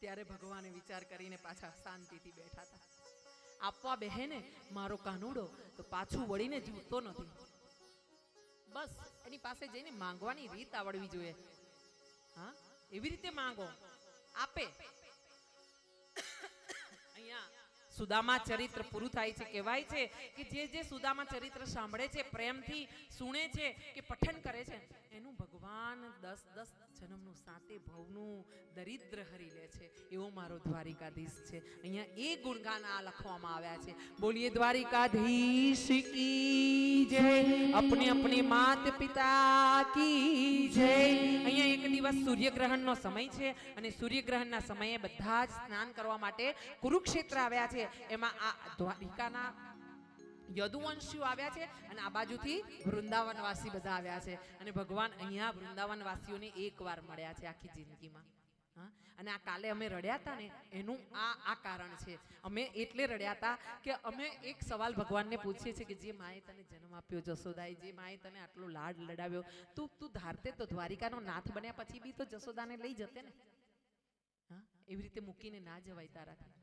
ત્યારે ભગવાને વિચાર કરીને પાછા શાંતિથી બેઠા હતા. આપવા બેહે ને મારો કાનુડો તો પાછું વળીને જીવતો નથી. બસ એની પાસે જઈને માંગવાની રીત આવડવી જોઈએ. હા, એવી રીતે માંગો, આપે. અહીંયા સુદામા ચરિત્ર પૂરું થાય છે. કહેવાય છે કે જે સુદામા ચરિત્ર સાંભળે છે, પ્રેમથી સુણે છે કે પઠન કરે છે, એનું ભગવાન 10-10 જન્મનું 7 ભવનું દરિદ્ર હરી લે છે. એવો મારો દ્વારિકાધીશ છે. અહીંયા એ ગુણગાન આ લખવામાં આવ્યા છે. બોલીએ દ્વારિકાધીશ કી જય, અપને અપને માત પિતા કી જય. અહીંયા એક દિવસ સૂર્યગ્રહણનો સમય છે અને સૂર્યગ્રહણના સમયે બધા જ સ્નાન કરવા માટે કુરુક્ષેત્ર આવ્યા છે. એમાં આ દ્વારિકાના યદુવંશીઓ આવ્યા છે અને આ બાજુથી વૃંદાવનવાસી બધા આવ્યા છે. અને ભગવાન અહીંયા વૃંદાવનવાસીઓને એકવાર મળ્યા છે આખી જિંદગીમાં. હા, અને આ કાલે અમે રડ્યા હતા ને, એનું આ કારણ છે. અમે એટલે રડ્યા હતા કે અમે એક સવાલ ભગવાનને પૂછીએ છીએ કે જે માએ તને જન્મ આપ્યો જશોદાએ, જે માએ તને આટલો લાડ લડાવ્યો, તું ધારતે તો દ્વારિકાનો નાથ બન્યા પછી બી તો જશોદાને લઈ જતે ને. હા, એવી રીતે મૂકીને ના જવાય તારાથી.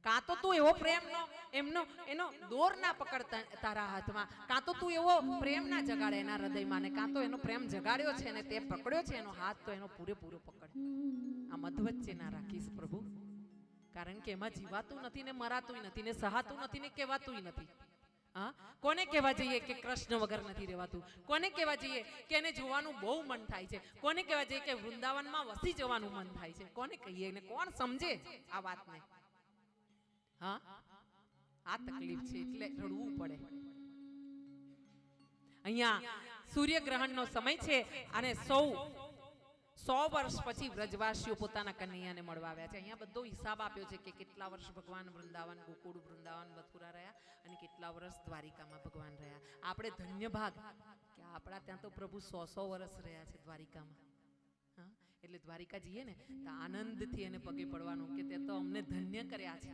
કાં તો તું એવો પ્રેમનો એનો દોર ના પકડતા તારા હાથમાં, કાં તો તું એવો પ્રેમ ના જગાડે એના હૃદયમાં, ને કાં તો એનો પ્રેમ જગાડ્યો છે ને તે પકડ્યો છે એનો હાથ, તો એનો પૂરેપૂરો પકડ. આ મધવચ્ચે ના રાખીશ પ્રભુ, કારણ કે એમાં જીવાતું નથી ને મરાતું નથી ને સહાતું નથી ને કહેવાતું નથી. હા, કોને કહેવા જઈએ કે કૃષ્ણ વગર નથી રહેવાતું? કોને કહેવા જઈએ કે એને જોવાનું બહુ મન થાય છે? કોને કહેવા જઈએ કે વૃંદાવનમાં વસી જવાનું મન થાય છે? કોને કહીએ ને કોણ સમજે આ વાતને? હા, આ તકલીફ છે એટલે રડવું પડે. અહીંયા સૂર્યગ્રહણનો સમય છે અને 100 વર્ષ પછી વ્રજવાસીઓ પોતાના કનૈયાને મળવા આવ્યા છે. અહીંયા બધો હિસાબ આપ્યો છે કે કેટલા વર્ષ ભગવાન વૃંદાવન, ગોકુળ, વૃંદાવન, મથુરા રહ્યા અને કેટલા વર્ષ દ્વારિકામાં ભગવાન રહ્યા. આપણે ધન્ય ભાગ કે આપણા ત્યાં તો પ્રભુ 100 વર્ષ રહ્યા છે દ્વારિકામાં. હા, એટલે દ્વારિકા જઈએ ને તો આનંદથી એને પગે પડવાનું કે તે તો અમને ધન્ય કર્યા છે.